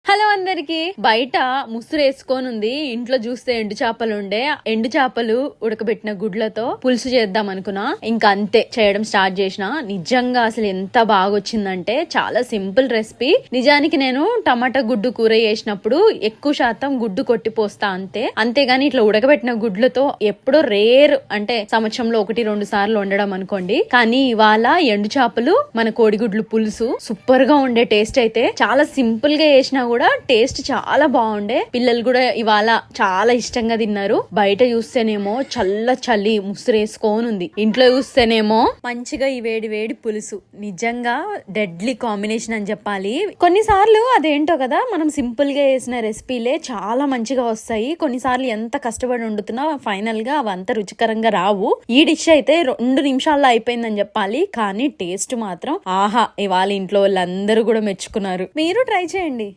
Hello అందరికి. బయట ముసురు వేసుకొని ఉంది, ఇంట్లో చూస్తే ఎండు చేపలు ఉండే. ఎండు చేపలు ఉడకబెట్టిన గుడ్లతో పులుసు చేద్దాం అనుకున్నా. ఇంకా అంతే చేయడం స్టార్ట్ చేసిన. నిజంగా అసలు ఎంత బాగా వచ్చిందంటే చాలా సింపుల్ రెసిపీ. నిజానికి నేను టమాటా గుడ్డు కూర చేసినప్పుడు ఎక్కువ శాతం గుడ్డు కొట్టి పోస్తా అంతేగాని ఇట్లా ఉడకబెట్టిన గుడ్లతో ఎప్పుడో రేర్, అంటే సంవత్సరంలో 1-2 సార్లు వండడం అనుకోండి. కానీ ఇవాళ ఎండు చేపలు మన కోడిగుడ్లు పులుసు సూపర్ గా ఉండే. టేస్ట్ అయితే చాలా సింపుల్ గా చేసినా కూడా టేస్ట్ చాలా బాగుండే. పిల్లలు కూడా ఇవాళ చాలా ఇష్టంగా తిన్నారు. బయట చూస్తేనేమో చలి ముసురేసుకొని ఉంది, ఇంట్లో చూస్తేనేమో మంచిగా ఈ వేడి వేడి పులుసు. నిజంగా డెడ్లీ కాంబినేషన్ అని చెప్పాలి. కొన్నిసార్లు అదేంటో కదా, మనం సింపుల్ గా చేసిన రెసిపీలే చాలా మంచిగా వస్తాయి. కొన్నిసార్లు ఎంత కష్టపడి వండుతున్నా ఫైనల్ గా అవంత రుచికరంగా రావు. ఈ డిష్ అయితే 2 నిమిషాల్లో అయిపోయిందని చెప్పాలి. కానీ టేస్ట్ మాత్రం ఆహా. ఇవాళ ఇంట్లో వాళ్ళందరూ కూడా మెచ్చుకున్నారు. మీరు ట్రై చేయండి.